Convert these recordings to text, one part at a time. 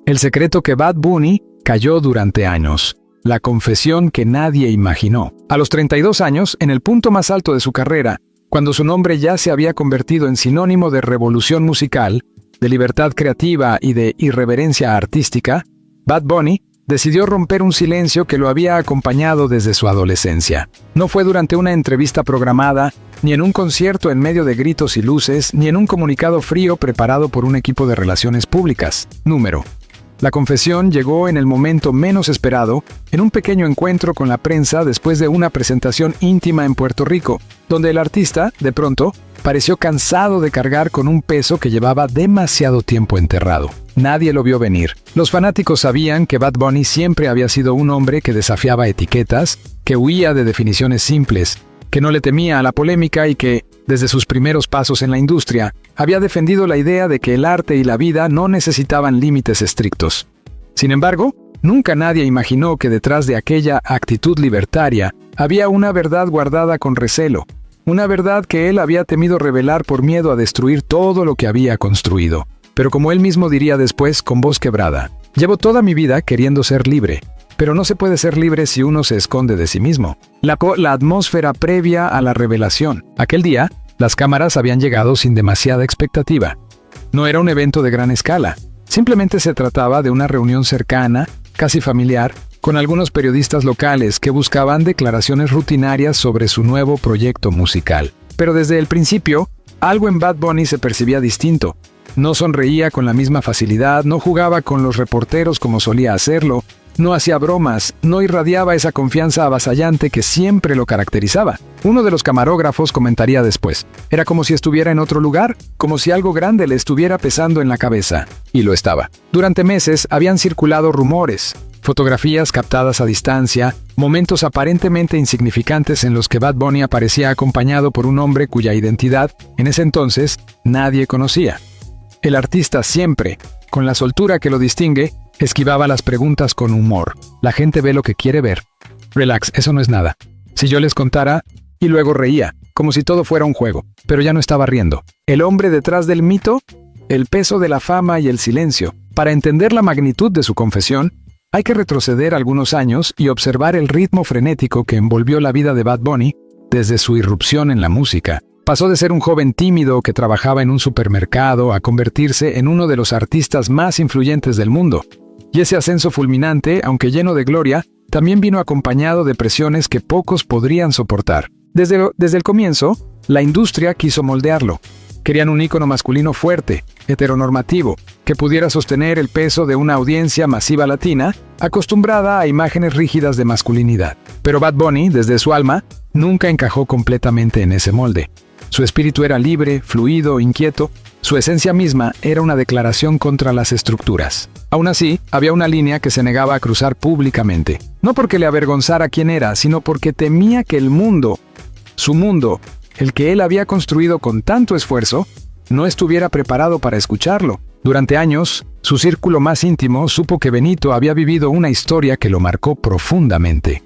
El secreto que Bad Bunny cayó durante años. La confesión que nadie imaginó. A los 32 años, en el punto más alto de su carrera, cuando su nombre ya se había convertido en sinónimo de revolución musical, de libertad creativa y de irreverencia artística, Bad Bunny decidió romper un silencio que lo había acompañado desde su adolescencia. No fue durante una entrevista programada, ni en un concierto en medio de gritos y luces, ni en un comunicado frío preparado por un equipo de relaciones públicas. Número. La confesión llegó en el momento menos esperado, en un pequeño encuentro con la prensa después de una presentación íntima en Puerto Rico, donde el artista, de pronto, pareció cansado de cargar con un peso que llevaba demasiado tiempo enterrado. Nadie lo vio venir. Los fanáticos sabían que Bad Bunny siempre había sido un hombre que desafiaba etiquetas, que huía de definiciones simples, que no le temía a la polémica y que, desde sus primeros pasos en la industria, había defendido la idea de que el arte y la vida no necesitaban límites estrictos. Sin embargo, nunca nadie imaginó que detrás de aquella actitud libertaria había una verdad guardada con recelo, una verdad que él había temido revelar por miedo a destruir todo lo que había construido. Pero como él mismo diría después con voz quebrada, llevo toda mi vida queriendo ser libre, pero no se puede ser libre si uno se esconde de sí mismo. La atmósfera previa a la revelación. Aquel día, las cámaras habían llegado sin demasiada expectativa. No era un evento de gran escala. Simplemente se trataba de una reunión cercana, casi familiar, con algunos periodistas locales que buscaban declaraciones rutinarias sobre su nuevo proyecto musical. Pero desde el principio, algo en Bad Bunny se percibía distinto. No sonreía con la misma facilidad, no jugaba con los reporteros como solía hacerlo, no hacía bromas, no irradiaba esa confianza avasallante que siempre lo caracterizaba. Uno de los camarógrafos comentaría después, era como si estuviera en otro lugar, como si algo grande le estuviera pesando en la cabeza. Y lo estaba. Durante meses habían circulado rumores, fotografías captadas a distancia, momentos aparentemente insignificantes en los que Bad Bunny aparecía acompañado por un hombre cuya identidad, en ese entonces, nadie conocía. El artista siempre, con la soltura que lo distingue, esquivaba las preguntas con humor. La gente ve lo que quiere ver. Relax, eso no es nada. Si yo les contara, y luego reía, como si todo fuera un juego, pero ya no estaba riendo. El hombre detrás del mito, el peso de la fama y el silencio. Para entender la magnitud de su confesión, hay que retroceder algunos años y observar el ritmo frenético que envolvió la vida de Bad Bunny desde su irrupción en la música. Pasó de ser un joven tímido que trabajaba en un supermercado a convertirse en uno de los artistas más influyentes del mundo. Y ese ascenso fulminante, aunque lleno de gloria, también vino acompañado de presiones que pocos podrían soportar. Desde el comienzo, la industria quiso moldearlo. Querían un ícono masculino fuerte, heteronormativo, que pudiera sostener el peso de una audiencia masiva latina, acostumbrada a imágenes rígidas de masculinidad. Pero Bad Bunny, desde su alma, nunca encajó completamente en ese molde. Su espíritu era libre, fluido, inquieto. Su esencia misma era una declaración contra las estructuras. Aún así, había una línea que se negaba a cruzar públicamente. No porque le avergonzara quién era, sino porque temía que el mundo, su mundo, el que él había construido con tanto esfuerzo, no estuviera preparado para escucharlo. Durante años, su círculo más íntimo supo que Benito había vivido una historia que lo marcó profundamente.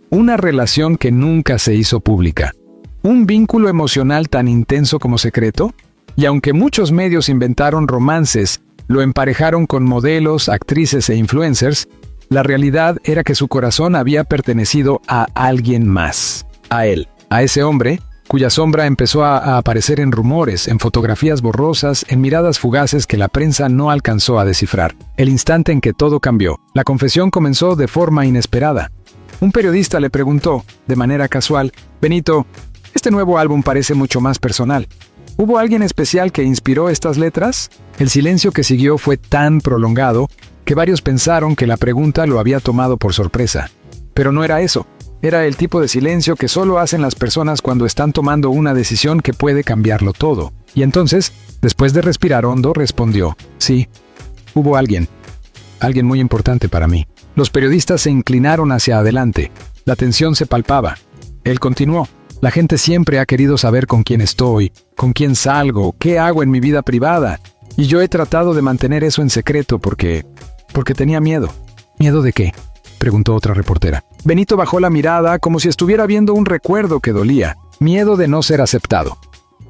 Una relación que nunca se hizo pública. Un vínculo emocional tan intenso como secreto, y aunque muchos medios inventaron romances, lo emparejaron con modelos, actrices e influencers, la realidad era que su corazón había pertenecido a alguien más, a él, a ese hombre, cuya sombra empezó a aparecer en rumores, en fotografías borrosas, en miradas fugaces que la prensa no alcanzó a descifrar. El instante en que todo cambió, la confesión comenzó de forma inesperada. Un periodista le preguntó, de manera casual, «Benito, este nuevo álbum parece mucho más personal. ¿Hubo alguien especial que inspiró estas letras?» El silencio que siguió fue tan prolongado que varios pensaron que la pregunta lo había tomado por sorpresa. Pero no era eso. Era el tipo de silencio que solo hacen las personas cuando están tomando una decisión que puede cambiarlo todo. Y entonces, después de respirar hondo, respondió, «Sí, hubo alguien. Alguien muy importante para mí». Los periodistas se inclinaron hacia adelante. La tensión se palpaba. Él continuó. La gente siempre ha querido saber con quién estoy, con quién salgo, qué hago en mi vida privada. Y yo he tratado de mantener eso en secreto porque tenía miedo. ¿Miedo de qué?, preguntó otra reportera. Benito bajó la mirada como si estuviera viendo un recuerdo que dolía. Miedo de no ser aceptado.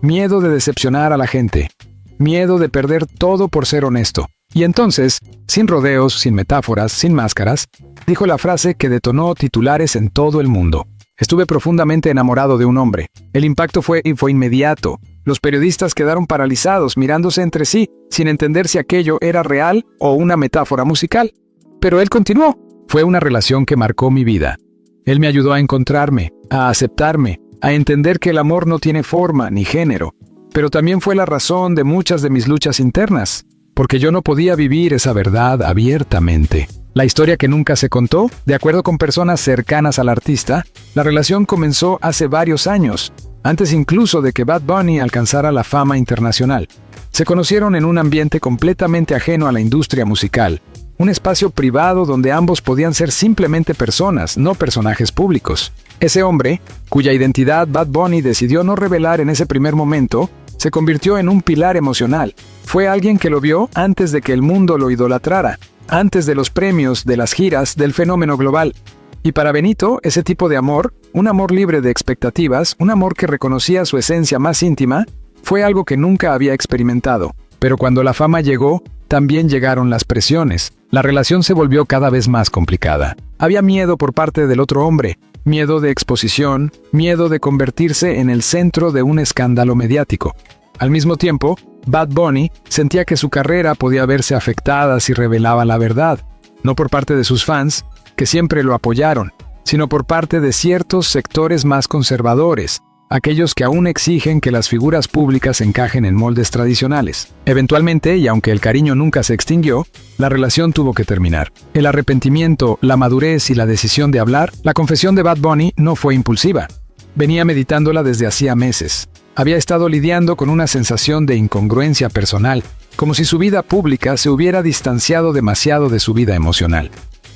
Miedo de decepcionar a la gente. Miedo de perder todo por ser honesto. Y entonces, sin rodeos, sin metáforas, sin máscaras, dijo la frase que detonó titulares en todo el mundo. Estuve profundamente enamorado de un hombre. El impacto fue inmediato. Los periodistas quedaron paralizados, mirándose entre sí, sin entender si aquello era real o una metáfora musical. Pero él continuó. Fue una relación que marcó mi vida. Él me ayudó a encontrarme, a aceptarme, a entender que el amor no tiene forma ni género. Pero también fue la razón de muchas de mis luchas internas, porque yo no podía vivir esa verdad abiertamente. La historia que nunca se contó, de acuerdo con personas cercanas al artista, la relación comenzó hace varios años, antes incluso de que Bad Bunny alcanzara la fama internacional. Se conocieron en un ambiente completamente ajeno a la industria musical, un espacio privado donde ambos podían ser simplemente personas, no personajes públicos. Ese hombre, cuya identidad Bad Bunny decidió no revelar en ese primer momento, se convirtió en un pilar emocional. Fue alguien que lo vio antes de que el mundo lo idolatrara, antes de los premios, de las giras, del fenómeno global. Y para Benito, ese tipo de amor, un amor libre de expectativas, un amor que reconocía su esencia más íntima, fue algo que nunca había experimentado. Pero cuando la fama llegó, también llegaron las presiones. La relación se volvió cada vez más complicada. Había miedo por parte del otro hombre, miedo de exposición, miedo de convertirse en el centro de un escándalo mediático. Al mismo tiempo, Bad Bunny sentía que su carrera podía verse afectada si revelaba la verdad, no por parte de sus fans, que siempre lo apoyaron, sino por parte de ciertos sectores más conservadores, aquellos que aún exigen que las figuras públicas encajen en moldes tradicionales. Eventualmente, y aunque el cariño nunca se extinguió, la relación tuvo que terminar. El arrepentimiento, la madurez y la decisión de hablar, la confesión de Bad Bunny no fue impulsiva. Venía meditándola desde hacía meses. Había estado lidiando con una sensación de incongruencia personal, como si su vida pública se hubiera distanciado demasiado de su vida emocional.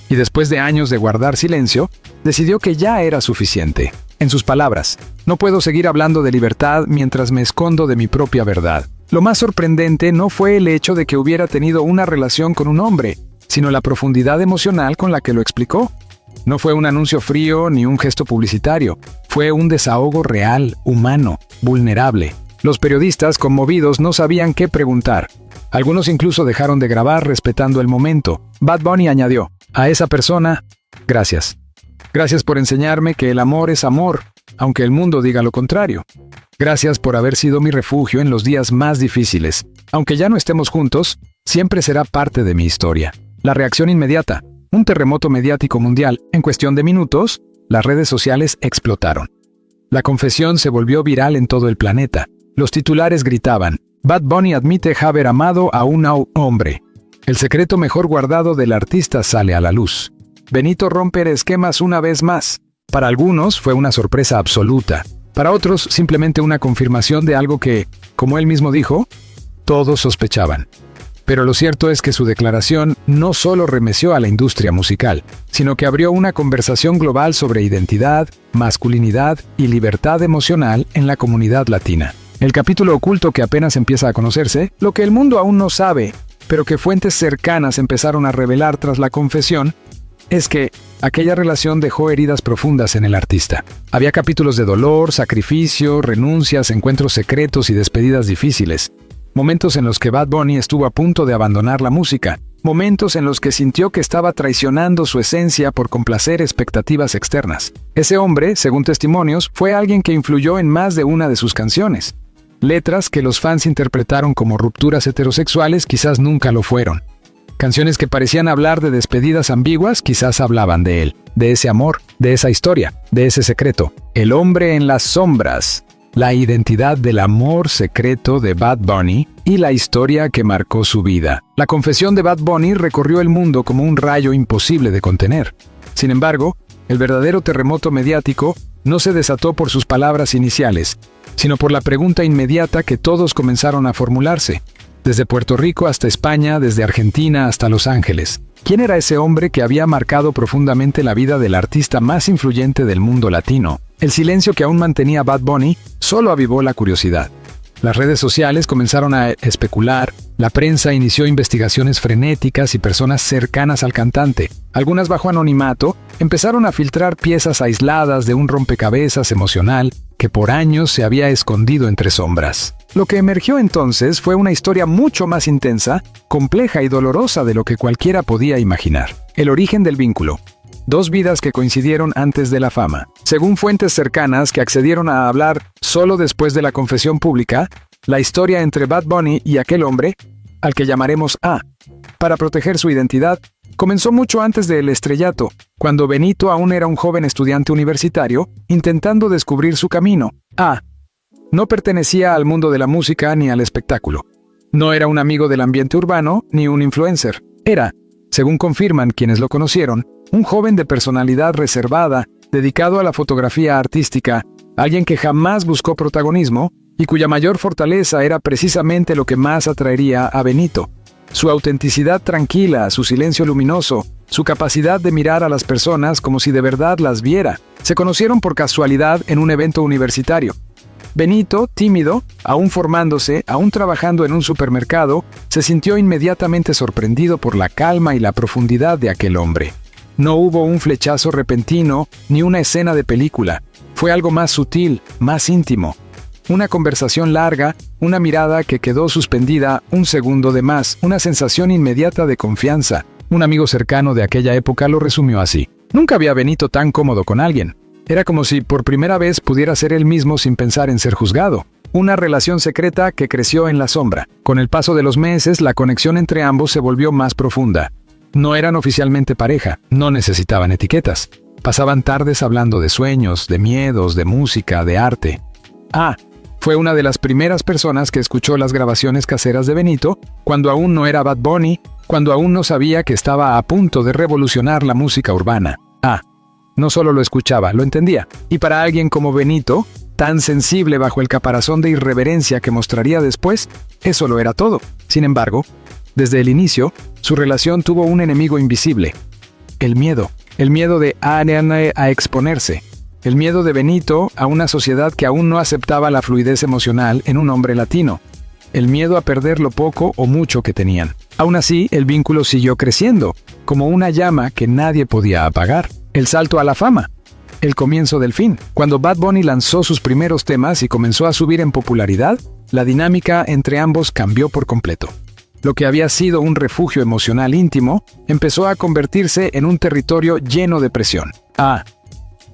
Y después de años de guardar silencio, decidió que ya era suficiente. En sus palabras, no puedo seguir hablando de libertad mientras me escondo de mi propia verdad. Lo más sorprendente no fue el hecho de que hubiera tenido una relación con un hombre, sino la profundidad emocional con la que lo explicó. No fue un anuncio frío ni un gesto publicitario. Fue un desahogo real, humano, vulnerable. Los periodistas, conmovidos, no sabían qué preguntar. Algunos incluso dejaron de grabar respetando el momento. Bad Bunny añadió, a esa persona, gracias. Gracias por enseñarme que el amor es amor, aunque el mundo diga lo contrario. Gracias por haber sido mi refugio en los días más difíciles. Aunque ya no estemos juntos, siempre será parte de mi historia. La reacción inmediata. Un terremoto mediático mundial. En cuestión de minutos, las redes sociales explotaron. La confesión se volvió viral en todo el planeta. Los titulares gritaban, Bad Bunny admite haber amado a un hombre. El secreto mejor guardado del artista sale a la luz. Benito rompe esquemas una vez más. Para algunos fue una sorpresa absoluta. Para otros, simplemente una confirmación de algo que, como él mismo dijo, todos sospechaban. Pero lo cierto es que su declaración no solo remeció a la industria musical, sino que abrió una conversación global sobre identidad, masculinidad y libertad emocional en la comunidad latina. El capítulo oculto que apenas empieza a conocerse, lo que el mundo aún no sabe, pero que fuentes cercanas empezaron a revelar tras la confesión, es que aquella relación dejó heridas profundas en el artista. Había capítulos de dolor, sacrificio, renuncias, encuentros secretos y despedidas difíciles. Momentos en los que Bad Bunny estuvo a punto de abandonar la música. Momentos en los que sintió que estaba traicionando su esencia por complacer expectativas externas. Ese hombre, según testimonios, fue alguien que influyó en más de una de sus canciones. Letras que los fans interpretaron como rupturas heterosexuales quizás nunca lo fueron. Canciones que parecían hablar de despedidas ambiguas quizás hablaban de él, de ese amor, de esa historia, de ese secreto. El hombre en las sombras, la identidad del amor secreto de Bad Bunny y la historia que marcó su vida. La confesión de Bad Bunny recorrió el mundo como un rayo imposible de contener. Sin embargo, el verdadero terremoto mediático no se desató por sus palabras iniciales, sino por la pregunta inmediata que todos comenzaron a formularse. Desde Puerto Rico hasta España, desde Argentina hasta Los Ángeles. ¿Quién era ese hombre que había marcado profundamente la vida del artista más influyente del mundo latino? El silencio que aún mantenía Bad Bunny solo avivó la curiosidad. Las redes sociales comenzaron a especular, la prensa inició investigaciones frenéticas y personas cercanas al cantante, algunas bajo anonimato, empezaron a filtrar piezas aisladas de un rompecabezas emocional que por años se había escondido entre sombras. Lo que emergió entonces fue una historia mucho más intensa, compleja y dolorosa de lo que cualquiera podía imaginar. El origen del vínculo. Dos vidas que coincidieron antes de la fama. Según fuentes cercanas que accedieron a hablar solo después de la confesión pública, la historia entre Bad Bunny y aquel hombre, al que llamaremos A, para proteger su identidad, comenzó mucho antes del estrellato, cuando Benito aún era un joven estudiante universitario, intentando descubrir su camino. A no pertenecía al mundo de la música ni al espectáculo. No era un amigo del ambiente urbano ni un influencer. Era, según confirman quienes lo conocieron, un joven de personalidad reservada, dedicado a la fotografía artística, alguien que jamás buscó protagonismo y cuya mayor fortaleza era precisamente lo que más atraería a Benito. Su autenticidad tranquila, su silencio luminoso, su capacidad de mirar a las personas como si de verdad las viera. Se conocieron por casualidad en un evento universitario. Benito, tímido, aún formándose, aún trabajando en un supermercado, se sintió inmediatamente sorprendido por la calma y la profundidad de aquel hombre. No hubo un flechazo repentino ni una escena de película. Fue algo más sutil, más íntimo. Una conversación larga, una mirada que quedó suspendida un segundo de más, una sensación inmediata de confianza. Un amigo cercano de aquella época lo resumió así. Nunca había Benito tan cómodo con alguien. Era como si por primera vez pudiera ser él mismo sin pensar en ser juzgado. Una relación secreta que creció en la sombra. Con el paso de los meses, la conexión entre ambos se volvió más profunda. No eran oficialmente pareja, no necesitaban etiquetas. Pasaban tardes hablando de sueños, de miedos, de música, de arte. Fue una de las primeras personas que escuchó las grabaciones caseras de Benito, cuando aún no era Bad Bunny, cuando aún no sabía que estaba a punto de revolucionar la música urbana. No solo lo escuchaba, lo entendía. Y para alguien como Benito, tan sensible bajo el caparazón de irreverencia que mostraría después, eso lo era todo. Sin embargo, desde el inicio, su relación tuvo un enemigo invisible. El miedo. El miedo de a exponerse. El miedo de Benito a una sociedad que aún no aceptaba la fluidez emocional en un hombre latino. El miedo a perder lo poco o mucho que tenían. Aún así, el vínculo siguió creciendo, como una llama que nadie podía apagar. El salto a la fama. El comienzo del fin. Cuando Bad Bunny lanzó sus primeros temas y comenzó a subir en popularidad, la dinámica entre ambos cambió por completo. Lo que había sido un refugio emocional íntimo, empezó a convertirse en un territorio lleno de presión.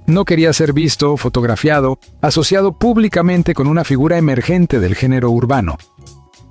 No quería ser visto, fotografiado, asociado públicamente con una figura emergente del género urbano.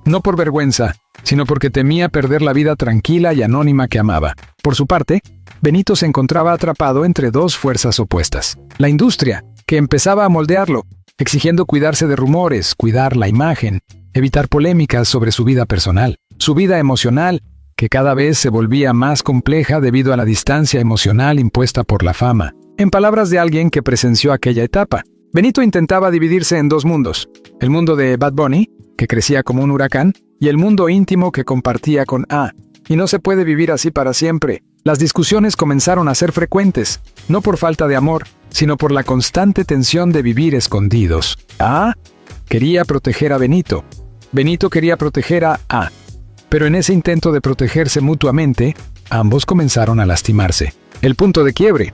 No por vergüenza, sino porque temía perder la vida tranquila y anónima que amaba. Por su parte, Benito se encontraba atrapado entre dos fuerzas opuestas. La industria, que empezaba a moldearlo, exigiendo cuidarse de rumores, cuidar la imagen, evitar polémicas sobre su vida personal. Su vida emocional, que cada vez se volvía más compleja debido a la distancia emocional impuesta por la fama. En palabras de alguien que presenció aquella etapa, Benito intentaba dividirse en dos mundos. El mundo de Bad Bunny, que crecía como un huracán, y el mundo íntimo que compartía con A. Y no se puede vivir así para siempre. Las discusiones comenzaron a ser frecuentes, no por falta de amor, sino por la constante tensión de vivir escondidos. A quería proteger a Benito. Benito quería proteger a A. Pero en ese intento de protegerse mutuamente, ambos comenzaron a lastimarse. El punto de quiebre.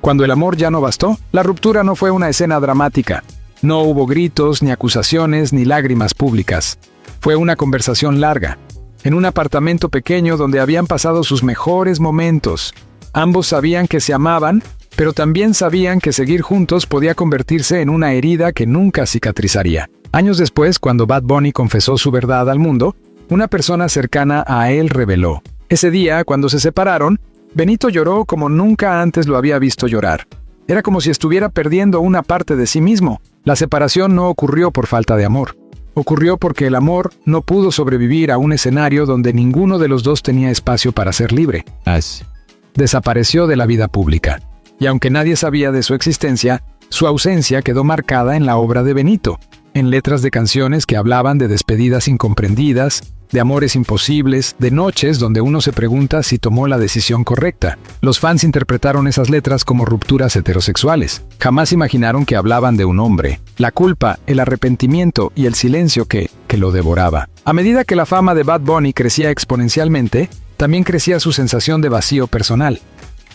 Cuando el amor ya no bastó, la ruptura no fue una escena dramática. No hubo gritos, ni acusaciones, ni lágrimas públicas. Fue una conversación larga, en un apartamento pequeño donde habían pasado sus mejores momentos. Ambos sabían que se amaban, pero también sabían que seguir juntos podía convertirse en una herida que nunca cicatrizaría. Años después, cuando Bad Bunny confesó su verdad al mundo, una persona cercana a él reveló. Ese día, cuando se separaron, Benito lloró como nunca antes lo había visto llorar. Era como si estuviera perdiendo una parte de sí mismo. La separación no ocurrió por falta de amor. Ocurrió porque el amor no pudo sobrevivir a un escenario donde ninguno de los dos tenía espacio para ser libre. Desapareció de la vida pública. Y aunque nadie sabía de su existencia, su ausencia quedó marcada en la obra de Benito, en letras de canciones que hablaban de despedidas incomprendidas, de amores imposibles, de noches donde uno se pregunta si tomó la decisión correcta. Los fans interpretaron esas letras como rupturas heterosexuales. Jamás imaginaron que hablaban de un hombre, la culpa, el arrepentimiento y el silencio que lo devoraba. A medida que la fama de Bad Bunny crecía exponencialmente, también crecía su sensación de vacío personal.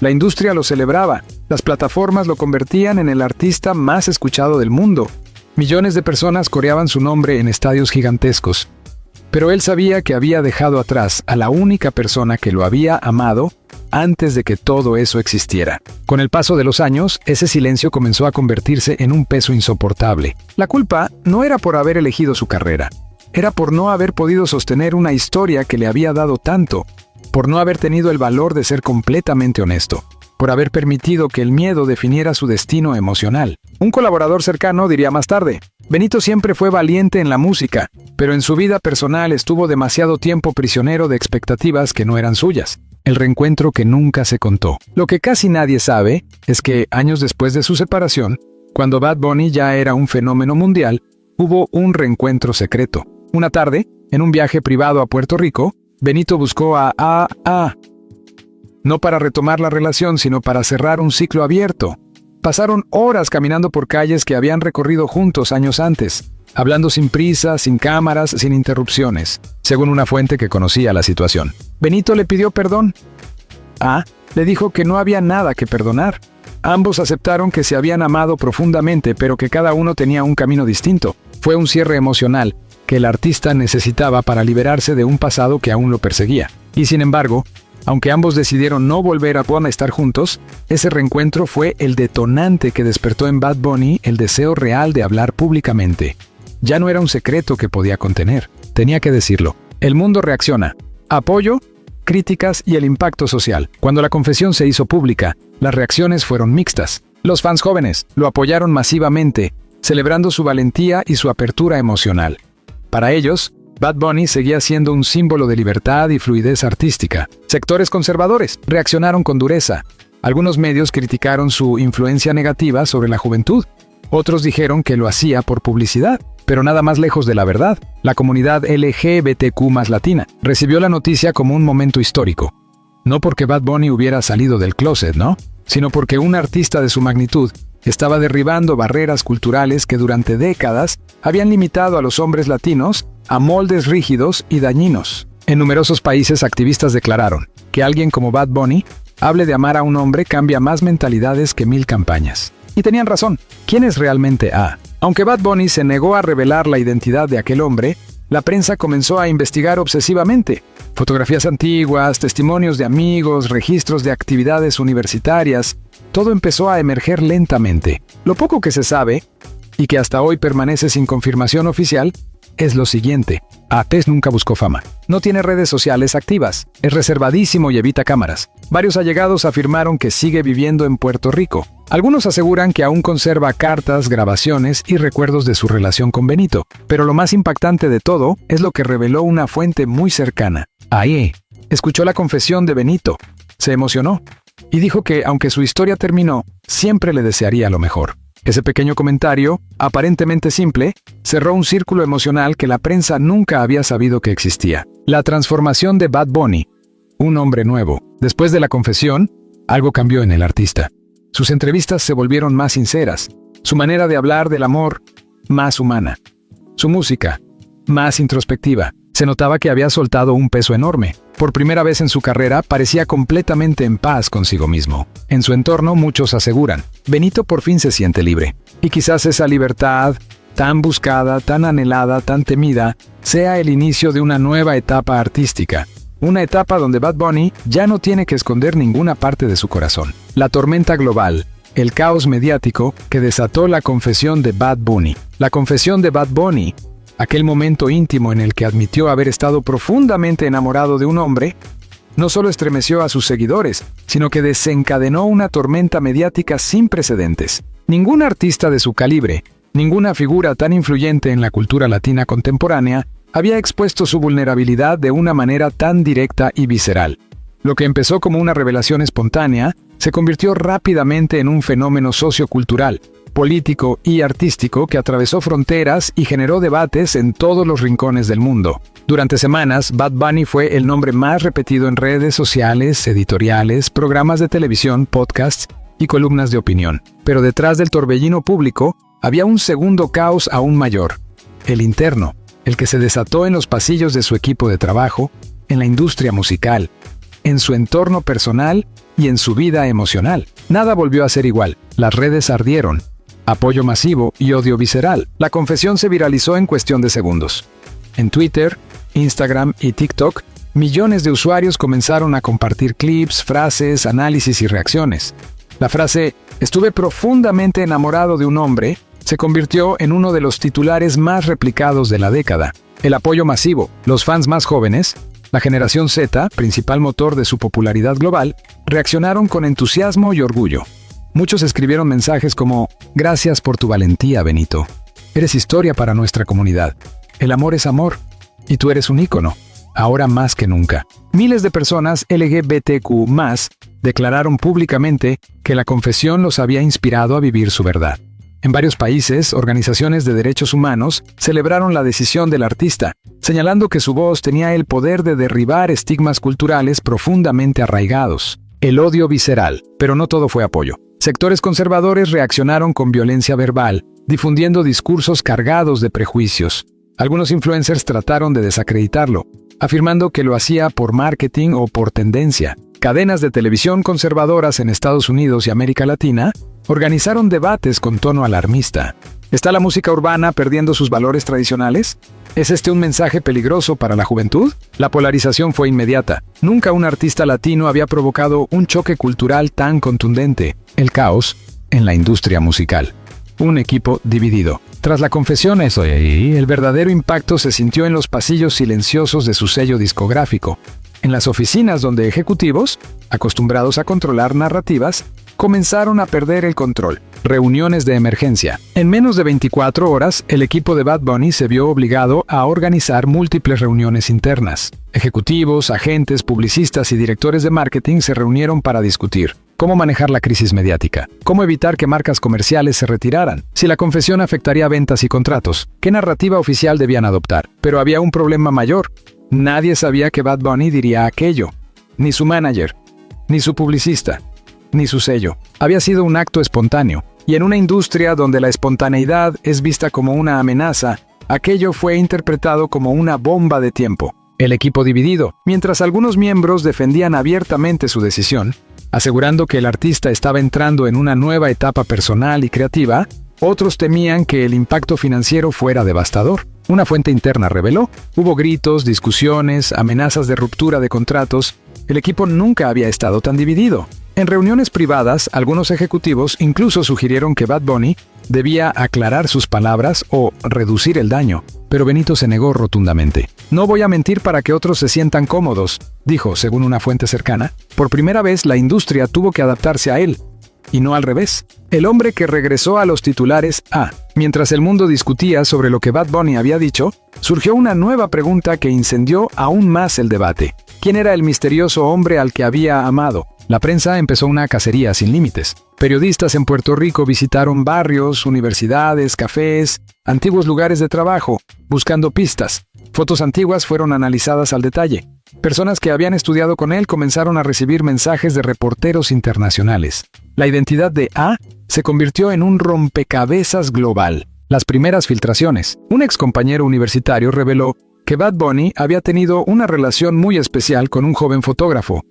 La industria lo celebraba. Las plataformas lo convertían en el artista más escuchado del mundo. Millones de personas coreaban su nombre en estadios gigantescos. Pero él sabía que había dejado atrás a la única persona que lo había amado antes de que todo eso existiera. Con el paso de los años, ese silencio comenzó a convertirse en un peso insoportable. La culpa no era por haber elegido su carrera. Era por no haber podido sostener una historia que le había dado tanto, por no haber tenido el valor de ser completamente honesto, por haber permitido que el miedo definiera su destino emocional. Un colaborador cercano diría más tarde: Benito siempre fue valiente en la música, pero en su vida personal estuvo demasiado tiempo prisionero de expectativas que no eran suyas. El reencuentro que nunca se contó. Lo que casi nadie sabe es que, años después de su separación, cuando Bad Bunny ya era un fenómeno mundial, hubo un reencuentro secreto. Una tarde, en un viaje privado a Puerto Rico, Benito buscó a A.A. no para retomar la relación, sino para cerrar un ciclo abierto. Pasaron horas caminando por calles que habían recorrido juntos años antes, hablando sin prisa, sin cámaras, sin interrupciones, según una fuente que conocía la situación. Benito le pidió perdón. A le dijo que no había nada que perdonar. Ambos aceptaron que se habían amado profundamente, pero que cada uno tenía un camino distinto. Fue un cierre emocional que el artista necesitaba para liberarse de un pasado que aún lo perseguía. Y sin embargo, aunque ambos decidieron no volver a estar juntos, ese reencuentro fue el detonante que despertó en Bad Bunny el deseo real de hablar públicamente. Ya no era un secreto que podía contener, tenía que decirlo. El mundo reacciona. Apoyo, críticas y el impacto social. Cuando la confesión se hizo pública, las reacciones fueron mixtas. Los fans jóvenes lo apoyaron masivamente, celebrando su valentía y su apertura emocional. Para ellos, Bad Bunny seguía siendo un símbolo de libertad y fluidez artística. Sectores conservadores reaccionaron con dureza. Algunos medios criticaron su influencia negativa sobre la juventud. Otros dijeron que lo hacía por publicidad, pero nada más lejos de la verdad. La comunidad LGBTQ+ latina recibió la noticia como un momento histórico. No porque Bad Bunny hubiera salido del closet, ¿no? Sino porque un artista de su magnitud estaba derribando barreras culturales que durante décadas habían limitado a los hombres latinos a moldes rígidos y dañinos. En numerosos países, activistas declararon que alguien como Bad Bunny hable de amar a un hombre cambia más mentalidades que 1000 campañas. Y tenían razón. ¿Quién es realmente A? Aunque Bad Bunny se negó a revelar la identidad de aquel hombre, la prensa comenzó a investigar obsesivamente. Fotografías antiguas, testimonios de amigos, registros de actividades universitarias, todo empezó a emerger lentamente. Lo poco que se sabe, y que hasta hoy permanece sin confirmación oficial, es lo siguiente. A.T. nunca buscó fama. No tiene redes sociales activas. Es reservadísimo y evita cámaras. Varios allegados afirmaron que sigue viviendo en Puerto Rico. Algunos aseguran que aún conserva cartas, grabaciones y recuerdos de su relación con Benito. Pero lo más impactante de todo es lo que reveló una fuente muy cercana. A.E. escuchó la confesión de Benito. Se emocionó y dijo que, aunque su historia terminó, siempre le desearía lo mejor. Ese pequeño comentario, aparentemente simple, cerró un círculo emocional que la prensa nunca había sabido que existía. La transformación de Bad Bunny, un hombre nuevo. Después de la confesión, algo cambió en el artista. Sus entrevistas se volvieron más sinceras, su manera de hablar del amor, más humana. Su música, más introspectiva. Se notaba que había soltado un peso enorme. Por primera vez en su carrera, parecía completamente en paz consigo mismo. En su entorno, muchos aseguran: Benito por fin se siente libre. Y quizás esa libertad, tan buscada, tan anhelada, tan temida, sea el inicio de una nueva etapa artística. Una etapa donde Bad Bunny ya no tiene que esconder ninguna parte de su corazón. La tormenta global, el caos mediático que desató la confesión de Bad Bunny. La confesión de Bad Bunny, aquel momento íntimo en el que admitió haber estado profundamente enamorado de un hombre, no solo estremeció a sus seguidores, sino que desencadenó una tormenta mediática sin precedentes. Ningún artista de su calibre, ninguna figura tan influyente en la cultura latina contemporánea, había expuesto su vulnerabilidad de una manera tan directa y visceral. Lo que empezó como una revelación espontánea, se convirtió rápidamente en un fenómeno sociocultural, político y artístico que atravesó fronteras y generó debates en todos los rincones del mundo. Durante semanas, Bad Bunny fue el nombre más repetido en redes sociales, editoriales, programas de televisión, podcasts y columnas de opinión. Pero detrás del torbellino público había un segundo caos aún mayor, el interno, el que se desató en los pasillos de su equipo de trabajo, en la industria musical. en su entorno personal y en su vida emocional. Nada volvió a ser igual. Las redes ardieron. Apoyo masivo y odio visceral. La confesión se viralizó en cuestión de segundos. En Twitter, Instagram y TikTok, millones de usuarios comenzaron a compartir clips, frases, análisis y reacciones. La frase "estuve profundamente enamorado de un hombre" se convirtió en uno de los titulares más replicados de la década. El apoyo masivo, los fans más jóvenes, la generación Z, principal motor de su popularidad global, reaccionaron con entusiasmo y orgullo. Muchos escribieron mensajes como "Gracias por tu valentía, Benito. Eres historia para nuestra comunidad. El amor es amor. Y tú eres un ícono. Ahora más que nunca". Miles de personas LGBTQ+ declararon públicamente que la confesión los había inspirado a vivir su verdad. En varios países, organizaciones de derechos humanos celebraron la decisión del artista, señalando que su voz tenía el poder de derribar estigmas culturales profundamente arraigados. El odio visceral, pero no todo fue apoyo. Sectores conservadores reaccionaron con violencia verbal, difundiendo discursos cargados de prejuicios. Algunos influencers trataron de desacreditarlo, afirmando que lo hacía por marketing o por tendencia. Cadenas de televisión conservadoras en Estados Unidos y América Latina organizaron debates con tono alarmista. ¿Está la música urbana perdiendo sus valores tradicionales? ¿Es este un mensaje peligroso para la juventud? La polarización fue inmediata. Nunca un artista latino había provocado un choque cultural tan contundente. El caos en la industria musical. Un equipo dividido. Tras la confesión el verdadero impacto se sintió en los pasillos silenciosos de su sello discográfico. En las oficinas donde ejecutivos, acostumbrados a controlar narrativas, comenzaron a perder el control. Reuniones de emergencia. En menos de 24 horas, el equipo de Bad Bunny se vio obligado a organizar múltiples reuniones internas. Ejecutivos, agentes, publicistas y directores de marketing se reunieron para discutir cómo manejar la crisis mediática, cómo evitar que marcas comerciales se retiraran, si la confesión afectaría ventas y contratos, qué narrativa oficial debían adoptar. Pero había un problema mayor. Nadie sabía que Bad Bunny diría aquello. Ni su manager, ni su publicista, ni su sello. Había sido un acto espontáneo. Y en una industria donde la espontaneidad es vista como una amenaza, aquello fue interpretado como una bomba de tiempo. El equipo dividido. Mientras algunos miembros defendían abiertamente su decisión, asegurando que el artista estaba entrando en una nueva etapa personal y creativa, otros temían que el impacto financiero fuera devastador. Una fuente interna reveló: hubo gritos, discusiones, amenazas de ruptura de contratos. El equipo nunca había estado tan dividido. En reuniones privadas, algunos ejecutivos incluso sugirieron que Bad Bunny debía aclarar sus palabras o reducir el daño, pero Benito se negó rotundamente. "No voy a mentir para que otros se sientan cómodos", dijo, según una fuente cercana. Por primera vez, la industria tuvo que adaptarse a él, y no al revés. El hombre que regresó a los titulares Mientras el mundo discutía sobre lo que Bad Bunny había dicho, surgió una nueva pregunta que incendió aún más el debate. ¿Quién era el misterioso hombre al que había amado? La prensa empezó una cacería sin límites. Periodistas en Puerto Rico visitaron barrios, universidades, cafés, antiguos lugares de trabajo, buscando pistas. Fotos antiguas fueron analizadas al detalle. Personas que habían estudiado con él comenzaron a recibir mensajes de reporteros internacionales. La identidad de se convirtió en un rompecabezas global. Las primeras filtraciones. Un ex compañero universitario reveló que Bad Bunny había tenido una relación muy especial con un joven fotógrafo.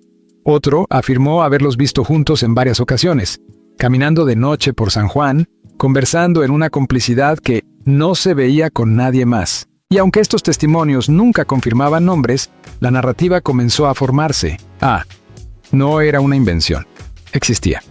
Otro afirmó haberlos visto juntos en varias ocasiones, caminando de noche por San Juan, conversando en una complicidad que no se veía con nadie más. Y aunque estos testimonios nunca confirmaban nombres, la narrativa comenzó a formarse. No era una invención. Existía.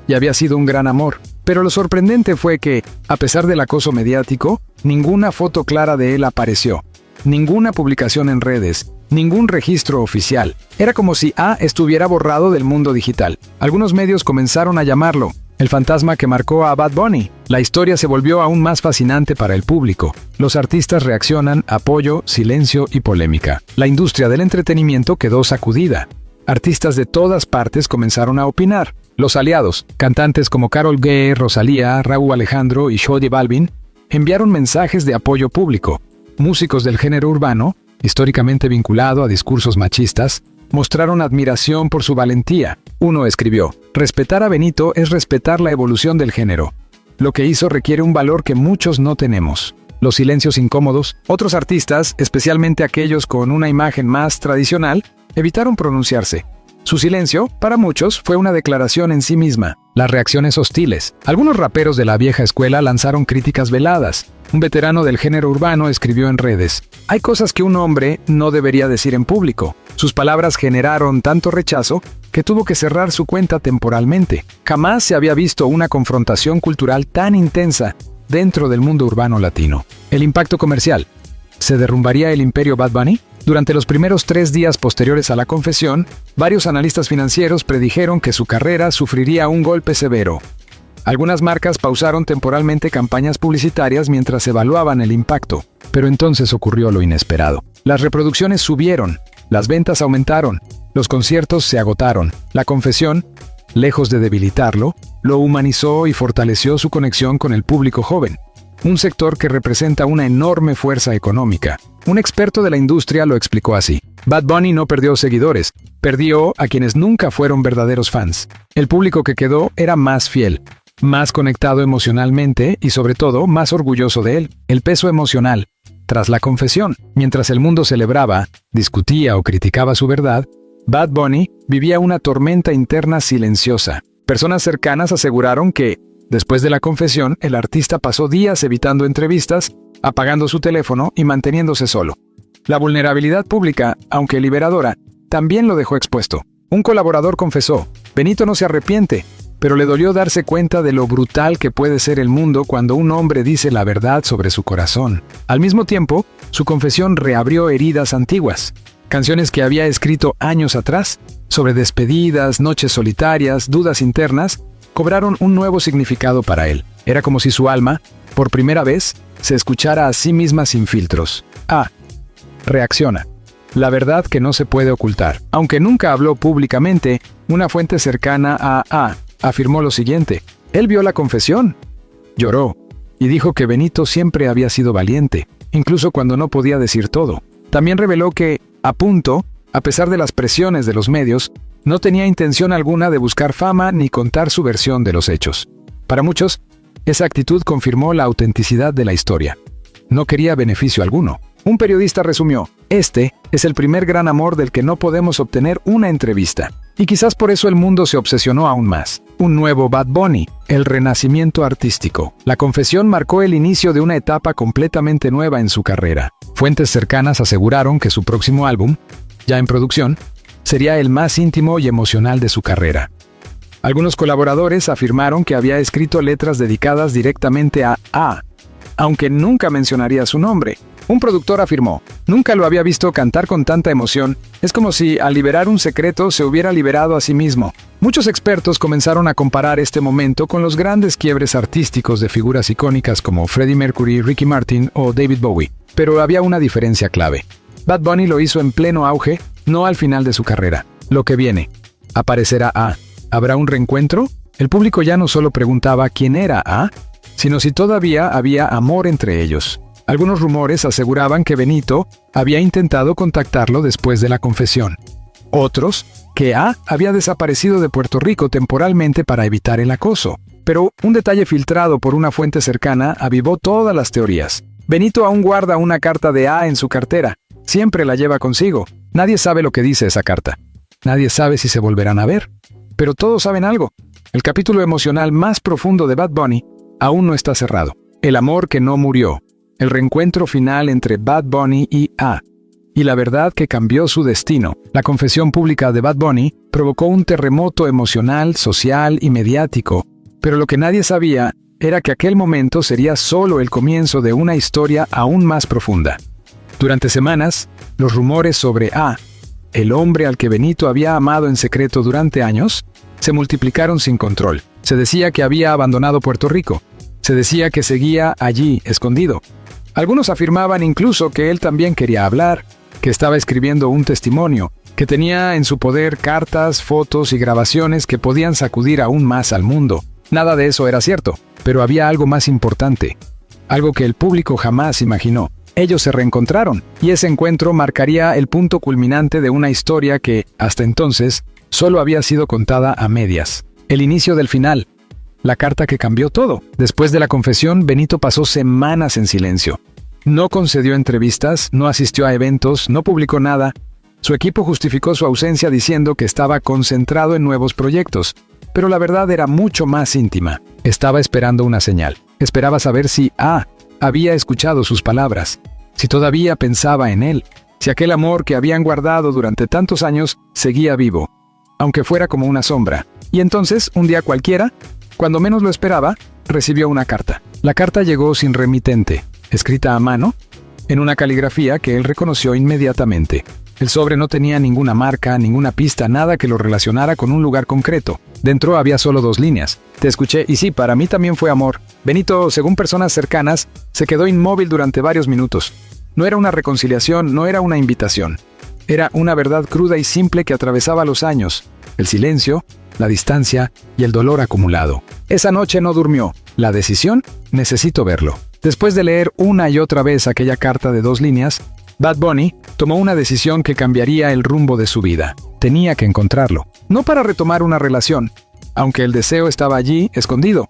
Y había sido un gran amor. Pero lo sorprendente fue que, a pesar del acoso mediático, ninguna foto clara de él apareció. Ninguna publicación en redes, ningún registro oficial. Era como si estuviera borrado del mundo digital. Algunos medios comenzaron a llamarlo el fantasma que marcó a Bad Bunny. La historia se volvió aún más fascinante para el público. Los artistas reaccionan, apoyo, silencio y polémica. La industria del entretenimiento quedó sacudida. Artistas de todas partes comenzaron a opinar. Los aliados, cantantes como Karol G, Rosalía, Rauw Alejandro y J Balvin, enviaron mensajes de apoyo público. Músicos del género urbano, históricamente vinculado a discursos machistas, mostraron admiración por su valentía. Uno escribió: "Respetar a Benito es respetar la evolución del género. Lo que hizo requiere un valor que muchos no tenemos". Los silencios incómodos. Otros artistas, especialmente aquellos con una imagen más tradicional, evitaron pronunciarse. Su silencio, para muchos, fue una declaración en sí misma. Las reacciones hostiles. Algunos raperos de la vieja escuela lanzaron críticas veladas. Un veterano del género urbano escribió en redes: "Hay cosas que un hombre no debería decir en público". Sus palabras generaron tanto rechazo que tuvo que cerrar su cuenta temporalmente. Jamás se había visto una confrontación cultural tan intensa dentro del mundo urbano latino. El impacto comercial. ¿Se derrumbaría el imperio Bad Bunny? Durante los primeros 3 días posteriores a la confesión, varios analistas financieros predijeron que su carrera sufriría un golpe severo. Algunas marcas pausaron temporalmente campañas publicitarias mientras evaluaban el impacto, pero entonces ocurrió lo inesperado. Las reproducciones subieron, las ventas aumentaron, los conciertos se agotaron. La confesión, lejos de debilitarlo, lo humanizó y fortaleció su conexión con el público joven, un sector que representa una enorme fuerza económica. Un experto de la industria lo explicó así: Bad Bunny no perdió seguidores, perdió a quienes nunca fueron verdaderos fans. El público que quedó era más fiel, más conectado emocionalmente y sobre todo más orgulloso de él. El peso emocional. Tras la confesión, mientras el mundo celebraba, discutía o criticaba su verdad, Bad Bunny vivía una tormenta interna silenciosa. Personas cercanas aseguraron que, después de la confesión, el artista pasó días evitando entrevistas, apagando su teléfono y manteniéndose solo. La vulnerabilidad pública, aunque liberadora, también lo dejó expuesto. Un colaborador confesó: "Benito no se arrepiente, pero le dolió darse cuenta de lo brutal que puede ser el mundo cuando un hombre dice la verdad sobre su corazón". Al mismo tiempo, su confesión reabrió heridas antiguas. Canciones que había escrito años atrás, sobre despedidas, noches solitarias, dudas internas, cobraron un nuevo significado para él. Era como si su alma, por primera vez, se escuchara a sí misma sin filtros. Reacciona. La verdad que no se puede ocultar. Aunque nunca habló públicamente, una fuente cercana a afirmó lo siguiente: él vio la confesión, lloró, y dijo que Benito siempre había sido valiente, incluso cuando no podía decir todo. También reveló que, a pesar de las presiones de los medios, no tenía intención alguna de buscar fama ni contar su versión de los hechos. Para muchos, esa actitud confirmó la autenticidad de la historia. No quería beneficio alguno. Un periodista resumió: "Este es el primer gran amor del que no podemos obtener una entrevista". Y quizás por eso el mundo se obsesionó aún más. Un nuevo Bad Bunny, el renacimiento artístico. La confesión marcó el inicio de una etapa completamente nueva en su carrera. Fuentes cercanas aseguraron que su próximo álbum, ya en producción, sería el más íntimo y emocional de su carrera. Algunos colaboradores afirmaron que había escrito letras dedicadas directamente a aunque nunca mencionaría su nombre. Un productor afirmó: "Nunca lo había visto cantar con tanta emoción. Es como si, al liberar un secreto, se hubiera liberado a sí mismo". Muchos expertos comenzaron a comparar este momento con los grandes quiebres artísticos de figuras icónicas como Freddie Mercury, Ricky Martin o David Bowie. Pero había una diferencia clave. Bad Bunny lo hizo en pleno auge, no al final de su carrera. Lo que viene. ¿Aparecerá ¿Habrá un reencuentro? El público ya no solo preguntaba quién era sino si todavía había amor entre ellos. Algunos rumores aseguraban que Benito había intentado contactarlo después de la confesión. Otros, que había desaparecido de Puerto Rico temporalmente para evitar el acoso. Pero un detalle filtrado por una fuente cercana avivó todas las teorías. Benito aún guarda una carta de en su cartera. Siempre la lleva consigo. Nadie sabe lo que dice esa carta. Nadie sabe si se volverán a ver. Pero todos saben algo. El capítulo emocional más profundo de Bad Bunny aún no está cerrado. El amor que no murió. El reencuentro final entre Bad Bunny y y la verdad que cambió su destino. La confesión pública de Bad Bunny provocó un terremoto emocional, social y mediático. Pero lo que nadie sabía era que aquel momento sería solo el comienzo de una historia aún más profunda. Durante semanas, los rumores sobre el hombre al que Benito había amado en secreto durante años, se multiplicaron sin control. Se decía que había abandonado Puerto Rico. Se decía que seguía allí, escondido. Algunos afirmaban incluso que él también quería hablar, que estaba escribiendo un testimonio, que tenía en su poder cartas, fotos y grabaciones que podían sacudir aún más al mundo. Nada de eso era cierto, pero había algo más importante, algo que el público jamás imaginó. Ellos se reencontraron, y ese encuentro marcaría el punto culminante de una historia que, hasta entonces, solo había sido contada a medias. El inicio del final. La carta que cambió todo. Después de la confesión, Benito pasó semanas en silencio. No concedió entrevistas, no asistió a eventos, no publicó nada. Su equipo justificó su ausencia diciendo que estaba concentrado en nuevos proyectos, pero la verdad era mucho más íntima. Estaba esperando una señal. Esperaba saber si había escuchado sus palabras, si todavía pensaba en él, si aquel amor que habían guardado durante tantos años seguía vivo, aunque fuera como una sombra. Y entonces, un día cualquiera, cuando menos lo esperaba, recibió una carta. La carta llegó sin remitente, escrita a mano, en una caligrafía que él reconoció inmediatamente. El sobre no tenía ninguna marca, ninguna pista, nada que lo relacionara con un lugar concreto. Dentro había solo 2 líneas. Te escuché y sí, para mí también fue amor. Benito, según personas cercanas, se quedó inmóvil durante varios minutos. No era una reconciliación, no era una invitación. Era una verdad cruda y simple que atravesaba los años, el silencio, la distancia y el dolor acumulado. Esa noche no durmió. La decisión, necesito verlo. Después de leer una y otra vez aquella carta de 2 líneas, Bad Bunny tomó una decisión que cambiaría el rumbo de su vida. Tenía que encontrarlo. No para retomar una relación, aunque el deseo estaba allí, escondido,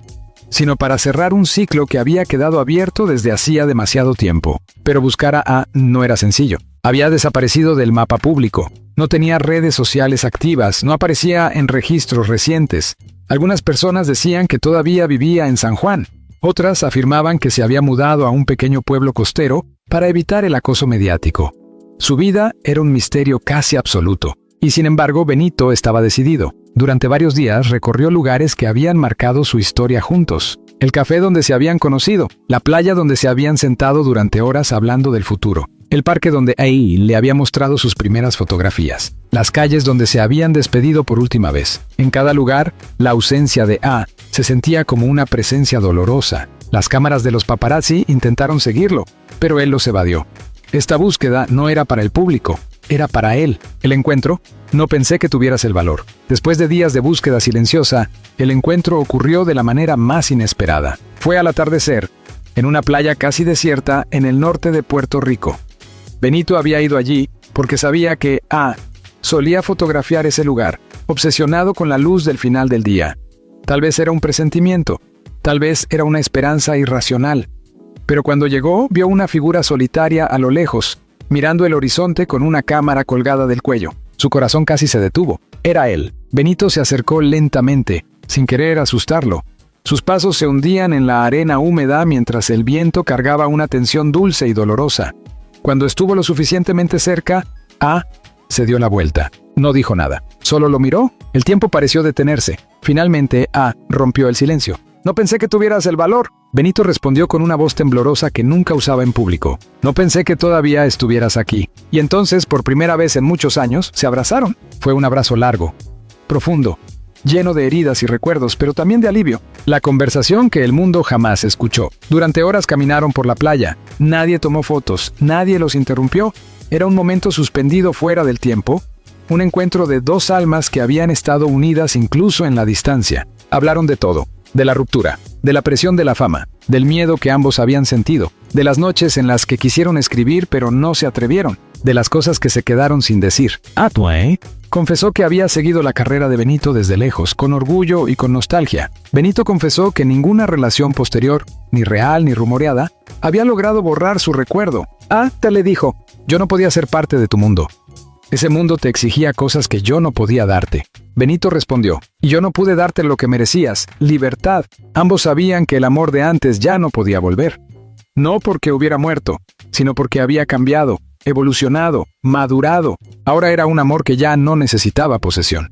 sino para cerrar un ciclo que había quedado abierto desde hacía demasiado tiempo. Pero buscar a A no era sencillo. Había desaparecido del mapa público. No tenía redes sociales activas, no aparecía en registros recientes. Algunas personas decían que todavía vivía en San Juan. Otras afirmaban que se había mudado a un pequeño pueblo costero para evitar el acoso mediático. Su vida era un misterio casi absoluto. Y sin embargo, Benito estaba decidido. Durante varios días recorrió lugares que habían marcado su historia juntos. El café donde se habían conocido, la playa donde se habían sentado durante horas hablando del futuro, el parque donde A le había mostrado sus primeras fotografías, las calles donde se habían despedido por última vez. En cada lugar, la ausencia de A se sentía como una presencia dolorosa. Las cámaras de los paparazzi intentaron seguirlo, pero él los evadió. Esta búsqueda no era para el público, era para él. El encuentro, no pensé que tuvieras el valor. Después de días de búsqueda silenciosa, el encuentro ocurrió de la manera más inesperada. Fue al atardecer, en una playa casi desierta en el norte de Puerto Rico. Benito había ido allí porque sabía que A solía fotografiar ese lugar, obsesionado con la luz del final del día. Tal vez era un presentimiento, tal vez era una esperanza irracional. Pero cuando llegó, vio una figura solitaria a lo lejos, mirando el horizonte con una cámara colgada del cuello. Su corazón casi se detuvo. Era él. Benito se acercó lentamente, sin querer asustarlo. Sus pasos se hundían en la arena húmeda mientras el viento cargaba una tensión dulce y dolorosa. Cuando estuvo lo suficientemente cerca, A se dio la vuelta. No dijo nada. Solo lo miró. El tiempo pareció detenerse. Finalmente, A rompió el silencio. «No pensé que tuvieras el valor». Benito respondió con una voz temblorosa que nunca usaba en público. «No pensé que todavía estuvieras aquí». Y entonces, por primera vez en muchos años, se abrazaron. Fue un abrazo largo, profundo, lleno de heridas y recuerdos, pero también de alivio. La conversación que el mundo jamás escuchó. Durante horas caminaron por la playa. Nadie tomó fotos, nadie los interrumpió. Era un momento suspendido fuera del tiempo. Un encuentro de 2 almas que habían estado unidas incluso en la distancia. Hablaron de todo. De la ruptura, de la presión de la fama, del miedo que ambos habían sentido, de las noches en las que quisieron escribir pero no se atrevieron, de las cosas que se quedaron sin decir. Confesó que había seguido la carrera de Benito desde lejos, con orgullo y con nostalgia. Benito confesó que ninguna relación posterior, ni real ni rumoreada, había logrado borrar su recuerdo. Te le dijo, yo no podía ser parte de tu mundo. Ese mundo te exigía cosas que yo no podía darte. Benito respondió, y yo no pude darte lo que merecías, libertad. Ambos sabían que el amor de antes ya no podía volver. No porque hubiera muerto, sino porque había cambiado, evolucionado, madurado. Ahora era un amor que ya no necesitaba posesión.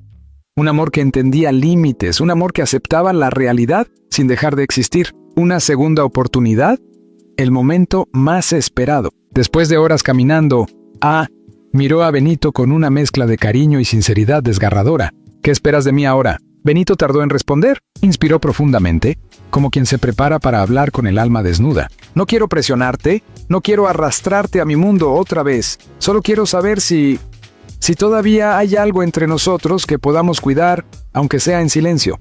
Un amor que entendía límites, un amor que aceptaba la realidad sin dejar de existir. Una segunda oportunidad, el momento más esperado. Después de horas caminando, miró a Benito con una mezcla de cariño y sinceridad desgarradora. ¿Qué esperas de mí ahora? Benito tardó en responder. Inspiró profundamente, como quien se prepara para hablar con el alma desnuda. No quiero presionarte, no quiero arrastrarte a mi mundo otra vez. Solo quiero saber si todavía hay algo entre nosotros que podamos cuidar, aunque sea en silencio.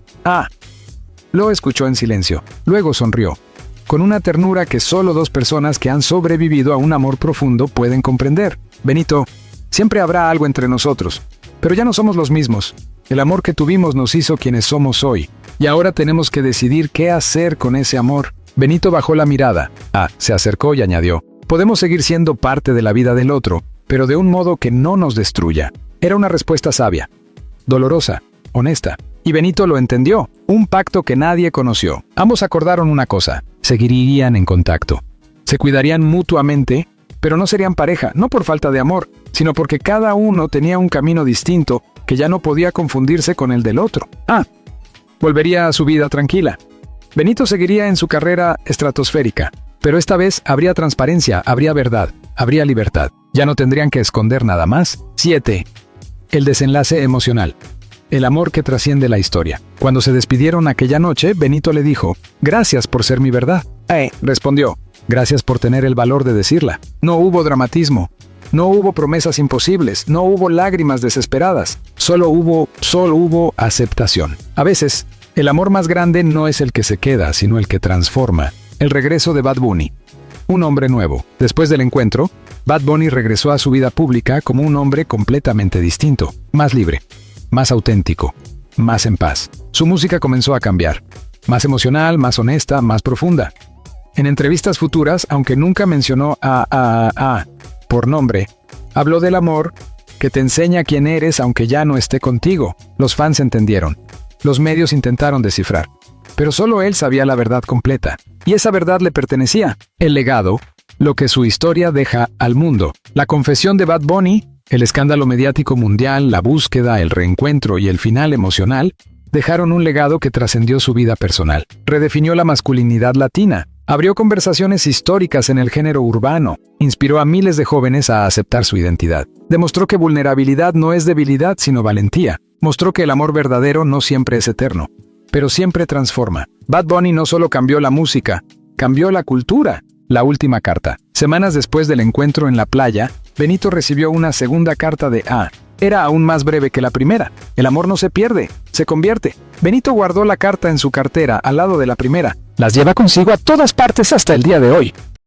Lo escuchó en silencio. Luego sonrió, con una ternura que solo 2 personas que han sobrevivido a un amor profundo pueden comprender. Benito, siempre habrá algo entre nosotros, pero ya no somos los mismos. El amor que tuvimos nos hizo quienes somos hoy, y ahora tenemos que decidir qué hacer con ese amor. Benito bajó la mirada. Se acercó y añadió, podemos seguir siendo parte de la vida del otro, pero de un modo que no nos destruya. Era una respuesta sabia, dolorosa, honesta. Y Benito lo entendió, un pacto que nadie conoció. Ambos acordaron una cosa: seguirían en contacto. Se cuidarían mutuamente, pero no serían pareja, no por falta de amor, sino porque cada uno tenía un camino distinto que ya no podía confundirse con el del otro. Volvería a su vida tranquila. Benito seguiría en su carrera estratosférica, pero esta vez habría transparencia, habría verdad, habría libertad. Ya no tendrían que esconder nada más. 7. El desenlace emocional. El amor que trasciende la historia. Cuando se despidieron aquella noche, Benito le dijo: «Gracias por ser mi verdad». Respondió: «Gracias por tener el valor de decirla». No hubo dramatismo, no hubo promesas imposibles, no hubo lágrimas desesperadas, solo hubo aceptación. A veces, el amor más grande no es el que se queda, sino el que transforma. El regreso de Bad Bunny. Un hombre nuevo. Después del encuentro, Bad Bunny regresó a su vida pública como un hombre completamente distinto, más libre, más auténtico, más en paz. Su música comenzó a cambiar, más emocional, más honesta, más profunda. En entrevistas futuras, aunque nunca mencionó por nombre, habló del amor que te enseña quién eres aunque ya no esté contigo. Los fans entendieron. Los medios intentaron descifrar, pero solo él sabía la verdad completa. Y esa verdad le pertenecía. El legado, lo que su historia deja al mundo. La confesión de Bad Bunny, el escándalo mediático mundial, la búsqueda, el reencuentro y el final emocional dejaron un legado que trascendió su vida personal. Redefinió la masculinidad latina. Abrió conversaciones históricas en el género urbano, inspiró a miles de jóvenes a aceptar su identidad. Demostró que vulnerabilidad no es debilidad, sino valentía. Mostró que el amor verdadero no siempre es eterno, pero siempre transforma. Bad Bunny no solo cambió la música, cambió la cultura. La última carta. Semanas después del encuentro en la playa, Benito recibió una segunda carta de A. Era aún más breve que la primera. El amor no se pierde, se convierte. Benito guardó la carta en su cartera al lado de la primera. Las lleva consigo a todas partes hasta el día de hoy.